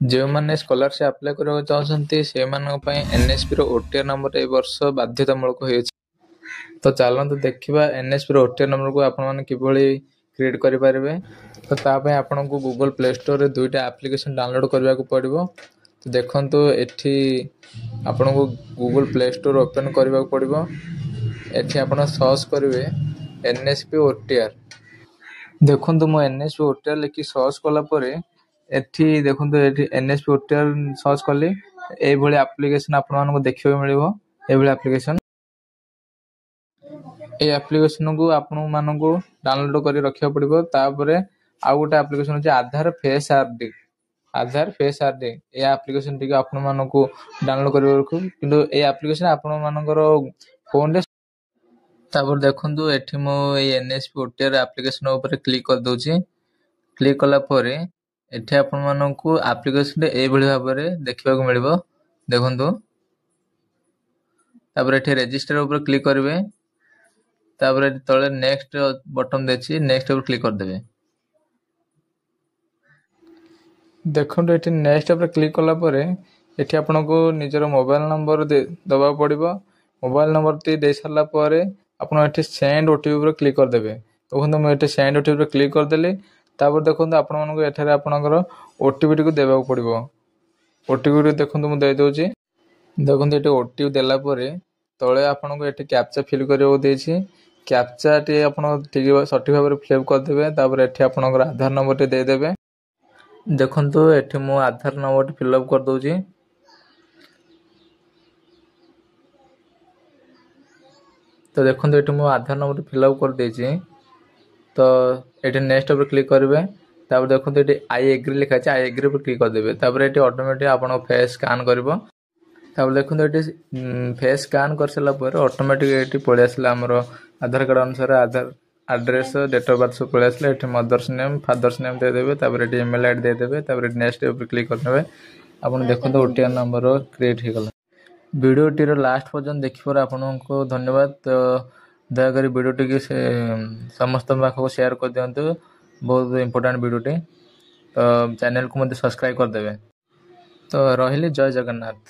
ଯେଉଁମାନେ scholarship apply କରିବାକୁ ଚାହୁଁଛନ୍ତି ସେମାନଙ୍କ ପାଇଁ ଏନ୍ଏସ୍ପିର ଓଟିଆର୍ ନମ୍ବର ଏ ବର୍ଷ ବାଧ୍ୟତାମୂଳକ ହୋଇଛି। ତ ଚାଲନ୍ତୁ ଦେଖିବା ଏନ୍ଏସ୍ପିର ଓଟିଆର୍ ନମ୍ବରକୁ ଆପଣମାନେ କିଭଳି କ୍ରିଏଟ୍ କରିପାରିବେ। ତ ତା ପାଇଁ ଆପଣଙ୍କୁ ଗୁଗଲ ପ୍ଲେ ଷ୍ଟୋରରେ ଦୁଇଟା ଆପ୍ଲିକେସନ୍ ଡାଉନଲୋଡ଼ କରିବାକୁ ପଡ଼ିବ। ତ ଦେଖନ୍ତୁ ଏଠି ଆପଣଙ୍କୁ ଗୁଗଲ ପ୍ଲେ ଷ୍ଟୋର ଓପେନ୍ କରିବାକୁ ପଡ଼ିବ। ଏଠି ଆପଣ ସର୍ଚ୍ଚ କରିବେ ଏନ୍ଏସ୍ପି ଓଟିଆର୍। ଦେଖନ୍ତୁ ମୁଁ ଏନ୍ଏସ୍ପି ଓଟିଆର୍ ଲେଖି ସର୍ଚ୍ଚ କଲା ପରେ ଏଠି ଦେଖନ୍ତୁ ଏଠି ଏନ୍ଏସ୍ପି ଓଟିଆର୍ ସର୍ଚ୍ଚ କଲି ଏଇଭଳି ଆପ୍ଲିକେସନ୍ ଆପଣମାନଙ୍କୁ ଦେଖିବାକୁ ମିଳିବ। ଏଇଭଳି ଆପ୍ଲିକେସନ୍ এই ଆପ୍ଲିକେସନକୁ ଆପଣମାନଙ୍କୁ ଡାଉନଲୋଡ଼ କରି ରଖିବାକୁ ପଡ଼ିବ। ତାପରେ ଆଉ ଗୋଟେ ଆପ୍ଲିକେସନ୍ ଅଛି ଆଧାର ଫେସ୍ ଆର୍ଡି। ଆଧାର ଫେସ୍ ଆର୍ଡି ଏ ଆପ୍ଲିକେସନ୍ ଟିକେ ଆପଣମାନଙ୍କୁ ଡାଉନଲୋଡ଼ କରିବାକୁ, କିନ୍ତୁ এই ଆପ୍ଲିକେସନ୍ ଆପଣମାନଙ୍କର ଫୋନରେ। ତାପରେ ଦେଖନ୍ତୁ ଏଠି ମୁଁ ଏଇ ଏନ୍ଏସ୍ପି ଓଟିଆର୍ ଆପ୍ଲିକେସନ୍ ଉପରେ କ୍ଲିକ୍ କରିଦେଉଛି। କ୍ଲିକ୍ କଲା ପରେ ଏଠି ଆପଣମାନଙ୍କୁ ଆପ୍ଲିକେସନ୍ଟି ଏଇଭଳି ଭାବରେ ଦେଖିବାକୁ ମିଳିବ। ଦେଖନ୍ତୁ ତାପରେ ଏଠି ରେଜିଷ୍ଟର ଉପରେ କ୍ଲିକ୍ କରିବେ। ତାପରେ ତଳେ ନେକ୍ସଟ ବଟନ୍ ଅଛି, ନେକ୍ସଟ ଉପରେ କ୍ଲିକ୍ କରିଦେବେ। ଦେଖନ୍ତୁ ଏଠି ନେକ୍ସଟ ଉପରେ କ୍ଲିକ୍ କଲା ପରେ ଏଠି ଆପଣଙ୍କୁ ନିଜର ମୋବାଇଲ ନମ୍ବର ଦେବାକୁ ପଡ଼ିବ। ମୋବାଇଲ ନମ୍ବରଟି ଦେଇ ସାରିଲା ପରେ ଆପଣ ଏଠି ସେଣ୍ଡ ଓଟିପି ଉପରେ କ୍ଲିକ୍ କରିଦେବେ। ଦେଖନ୍ତୁ ମୁଁ ଏଠି ସେଣ୍ଡ ଓଟିପି ଉପରେ କ୍ଲିକ୍ କରିଦେଲି। ତାପରେ ଦେଖନ୍ତୁ ଆପଣମାନଙ୍କୁ ଏଠାରେ ଆପଣଙ୍କର ଓଟିପିଟିକୁ ଦେବାକୁ ପଡ଼ିବ। ଓଟିପିଟି ଦେଖନ୍ତୁ ମୁଁ ଦେଇଦେଉଛି। ଦେଖନ୍ତୁ ଏଠି ଓଟିପି ଦେଲା ପରେ ତଳେ ଆପଣଙ୍କୁ ଏଠି କ୍ୟାପଚା ଫିଲ୍ କରିବାକୁ ଦେଇଛି। କ୍ୟାପଚାଟି ଆପଣ ଠିକ୍ ସଠିକ୍ ଭାବରେ ଫିଲ୍ଅପ୍ କରିଦେବେ। ତାପରେ ଏଠି ଆପଣଙ୍କର ଆଧାର ନମ୍ବରଟି ଦେଇଦେବେ। ଦେଖନ୍ତୁ ଏଠି ମୁଁ ଆଧାର ନମ୍ବରଟି ଫିଲ୍ଅପ୍ କରିଦେଉଛି। ତ ଦେଖନ୍ତୁ ଏଠି ମୁଁ ଆଧାର ନମ୍ବରଟି ଫିଲ୍ଅପ୍ କରିଦେଇଛି। ତ ଏଠି ନେକ୍ସଟ ଉପରେ କ୍ଲିକ୍ କରିବେ। ତାପରେ ଦେଖନ୍ତୁ ଏଠି ଆଇ ଏଗ୍ରି ଲେଖା ଅଛି, ଆଇ ଏଗ୍ରି ଉପରେ କ୍ଲିକ୍ କରିଦେବେ। ତାପରେ ଏଠି ଅଟୋମେଟିକ୍ ଆପଣଙ୍କ ଫେସ୍ ସ୍କାନ୍ କରିବ। ତାପରେ ଦେଖନ୍ତୁ ଏଠି ଫେସ୍ ସ୍କାନ୍ କରିସାରିଲା ପରେ ଅଟୋମେଟିକ୍ ଏଠି ପଳେଇ ଆସିଲା ଆମର ଆଧାର କାର୍ଡ଼ ଅନୁସାରେ ଆଧାର ଆଡ୍ରେସ୍, ଡେଟ୍ ଅଫ୍ ବାର୍ଥ ସବୁ ପଳେଇ ଆସିଲା। ଏଠି ମଦର୍ସ ନେମ୍, ଫାଦର୍ସ ନେମ୍ ଦେଇଦେବେ। ତାପରେ ଏଠି ଇମେଲ୍ ଆଇଡି ଦେଇଦେବେ। ତାପରେ ନେକ୍ସଟ ଉପରେ କ୍ଲିକ୍ କରିଦେବେ। ଆପଣ ଦେଖନ୍ତୁ ଓଟିଆର୍ ନମ୍ବର କ୍ରିଏଟ୍ ହେଇଗଲା। ଭିଡ଼ିଓଟିର ଲାଷ୍ଟ ପର୍ଯ୍ୟନ୍ତ ଦେଖିବାରୁ ଆପଣଙ୍କୁ ଧନ୍ୟବାଦ। ତ ଦୟାକରି ଭିଡ଼ିଓଟିକି ସମସ୍ତଙ୍କ ପାଖକୁ ସେୟାର କରିଦିଅନ୍ତୁ। ବହୁତ ଇମ୍ପୋର୍ଟାଣ୍ଟ ଭିଡ଼ିଓଟି। ତ ଚ୍ୟାନେଲକୁ ମଧ୍ୟ ସବସ୍କ୍ରାଇବ୍ କରିଦେବେ। ତ ରହିଲି, ଜୟ ଜଗନ୍ନାଥ।